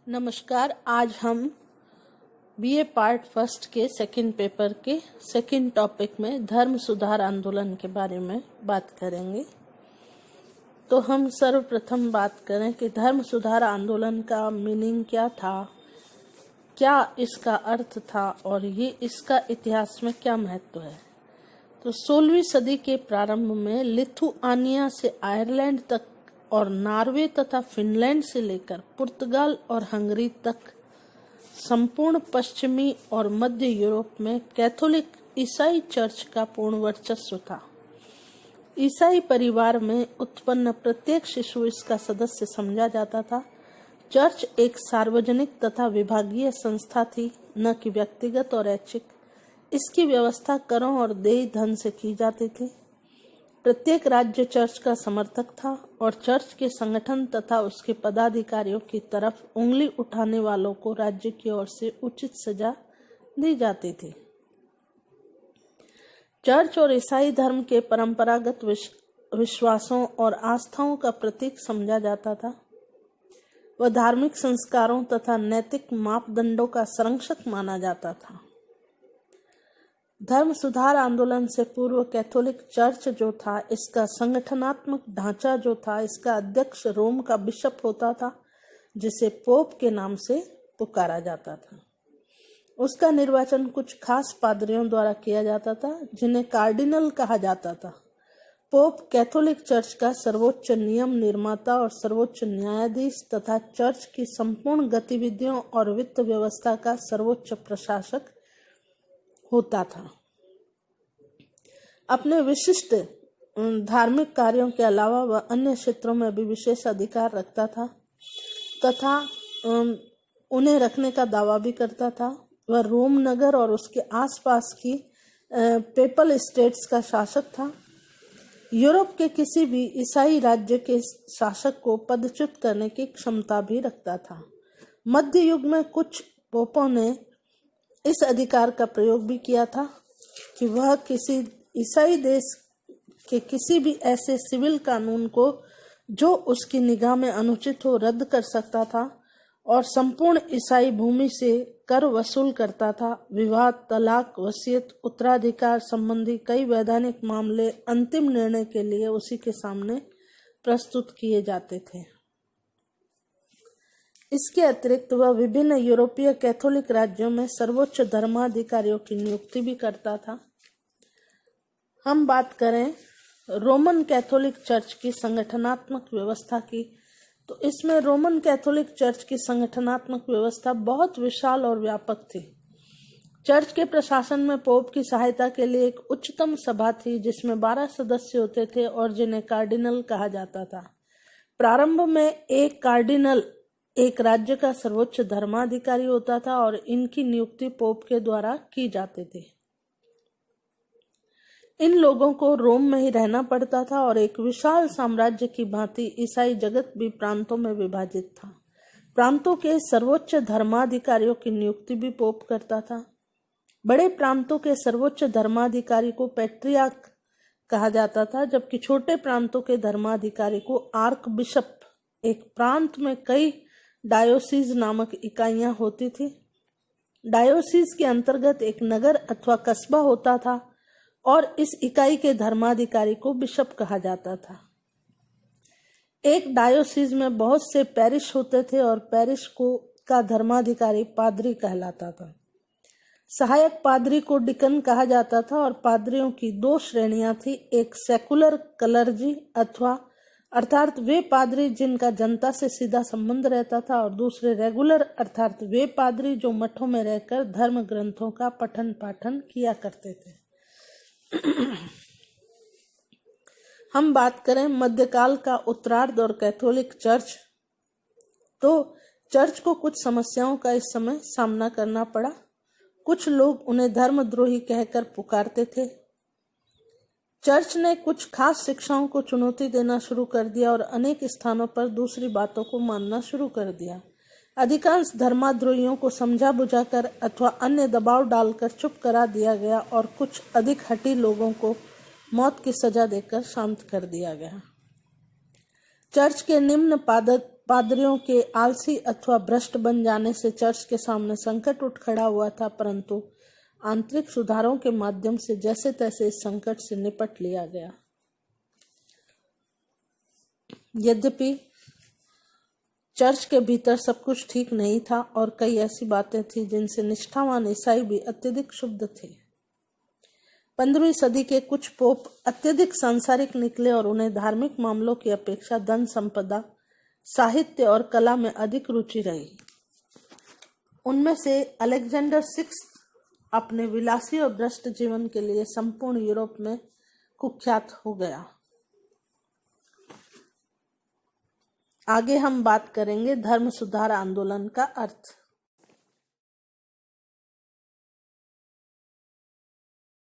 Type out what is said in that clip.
नमस्कार। आज हम बीए पार्ट फर्स्ट के सेकंड पेपर के सेकंड टॉपिक में धर्म सुधार आंदोलन के बारे में बात करेंगे। तो हम सर्वप्रथम बात करें कि धर्म सुधार आंदोलन का मीनिंग क्या था, क्या इसका अर्थ था और ये इसका इतिहास में क्या महत्व है। तो 16वीं सदी के प्रारंभ में लिथुआनिया से आयरलैंड तक और नॉर्वे तथा फिनलैंड से लेकर पुर्तगाल और हंगरी तक संपूर्ण पश्चिमी और मध्य यूरोप में कैथोलिक ईसाई चर्च का पूर्ण वर्चस्व था। ईसाई परिवार में उत्पन्न प्रत्येक शिशु इसका सदस्य समझा जाता था। चर्च एक सार्वजनिक तथा विभागीय संस्था थी, न कि व्यक्तिगत और ऐच्छिक। इसकी व्यवस्था करों और देय धन से की जाती थी। प्रत्येक राज्य चर्च का समर्थक था और चर्च के संगठन तथा उसके पदाधिकारियों की तरफ उंगली उठाने वालों को राज्य की ओर से उचित सजा दी जाती थी। चर्च और ईसाई धर्म के परंपरागत विश्वासों और आस्थाओं का प्रतीक समझा जाता था। वह धार्मिक संस्कारों तथा नैतिक मापदंडों का संरक्षक माना जाता था। धर्म सुधार आंदोलन से पूर्व कैथोलिक चर्च जो था, इसका संगठनात्मक ढांचा जो था, इसका अध्यक्ष रोम का बिशप होता था, जिसे पोप के नाम से पुकारा जाता था। उसका निर्वाचन कुछ खास पादरियों द्वारा किया जाता था, जिन्हें कार्डिनल कहा जाता था। पोप कैथोलिक चर्च का सर्वोच्च नियम निर्माता और सर्वोच्च न्यायाधीश तथा चर्च की संपूर्ण गतिविधियों और वित्त व्यवस्था का सर्वोच्च प्रशासक होता था। अपने विशिष्ट धार्मिक कार्यों के अलावा वह अन्य क्षेत्रों में भी विशेष अधिकार रखता था तथा उन्हें रखने का दावा भी करता था। वह रोम नगर और उसके आसपास की पेपल स्टेट्स का शासक था। यूरोप के किसी भी ईसाई राज्य के शासक को पदच्युत करने की क्षमता भी रखता था। मध्य युग में कुछ पोपों ने इस अधिकार का प्रयोग भी किया था कि वह किसी ईसाई देश के किसी भी ऐसे सिविल कानून को जो उसकी निगाह में अनुचित हो रद्द कर सकता था और संपूर्ण ईसाई भूमि से कर वसूल करता था। विवाह, तलाक, वसीयत, उत्तराधिकार संबंधी कई वैधानिक मामले अंतिम निर्णय के लिए उसी के सामने प्रस्तुत किए जाते थे। इसके अतिरिक्त वह विभिन्न यूरोपीय कैथोलिक राज्यों में सर्वोच्च धर्माधिकारियों की नियुक्ति भी करता था। हम बात करें रोमन कैथोलिक चर्च की संगठनात्मक व्यवस्था की, तो इसमें रोमन कैथोलिक चर्च की संगठनात्मक व्यवस्था बहुत विशाल और व्यापक थी। चर्च के प्रशासन में पोप की सहायता के लिए एक उच्चतम सभा थी, जिसमें 12 सदस्य होते थे और जिन्हें कार्डिनल कहा जाता था। प्रारंभ में एक कार्डिनल एक राज्य का सर्वोच्च धर्माधिकारी होता था और इनकी नियुक्ति पोप के द्वारा की जाती थी। इन लोगों को रोम में ही रहना पड़ता था और एक विशाल साम्राज्य की भांति ईसाई जगत भी प्रांतों में विभाजित था। प्रांतों के सर्वोच्च धर्माधिकारियों की नियुक्ति भी पोप करता था। बड़े प्रांतों के सर्वोच्च धर्माधिकारी को पैट्रियार्क कहा जाता था, जबकि छोटे प्रांतों के धर्माधिकारी को आर्क बिशप। एक प्रांत में कई डायोसीज नामक इकाइयां होती थी। डायोसीज के अंतर्गत एक नगर अथवा कस्बा होता था और इस इकाई के धर्माधिकारी को बिशप कहा जाता था। एक डायोसीज में बहुत से पैरिश होते थे और पैरिश का धर्माधिकारी पादरी कहलाता था। सहायक पादरी को डिकन कहा जाता था और पादरियों की 2 श्रेणियां थी। एक सेकुलर क्लर्जी अर्थात वे पादरी जिनका जनता से सीधा संबंध रहता था, और दूसरे रेगुलर अर्थात वे पादरी जो मठों में रहकर धर्म ग्रंथों का पठन पाठन किया करते थे। हम बात करें मध्यकाल का उत्तरार्ध और कैथोलिक चर्च, तो चर्च को कुछ समस्याओं का इस समय सामना करना पड़ा। कुछ लोग उन्हें धर्मद्रोही कहकर पुकारते थे। चर्च ने कुछ खास शिक्षाओं को चुनौती देना शुरू कर दिया और अनेक स्थानों पर दूसरी बातों को मानना शुरू कर दिया। अधिकांश धर्माद्रोहियों को समझा बुझाकर अथवा अन्य दबाव डालकर चुप करा दिया गया और कुछ अधिक हठी लोगों को मौत की सजा देकर शांत कर दिया गया। चर्च के निम्न पादरियों के आलसी अथवा भ्रष्ट बन जाने से चर्च के सामने संकट उठ खड़ा हुआ था, परंतु आंतरिक सुधारों के माध्यम से जैसे तैसे इस संकट से निपट लिया गया। यद्यपि चर्च के भीतर सब कुछ ठीक नहीं था और कई ऐसी बातें थी जिनसे निष्ठावान ईसाई भी अत्यधिक क्षुब्ध थे। 15वीं सदी के कुछ पोप अत्यधिक सांसारिक निकले और उन्हें धार्मिक मामलों की अपेक्षा धन संपदा, साहित्य और कला में अधिक रुचि रही। उनमें से अलेक्जेंडर सिक्स्थ अपने विलासी और भ्रष्ट जीवन के लिए संपूर्ण यूरोप में कुख्यात हो गया। आगे हम बात करेंगे धर्म सुधार आंदोलन का अर्थ।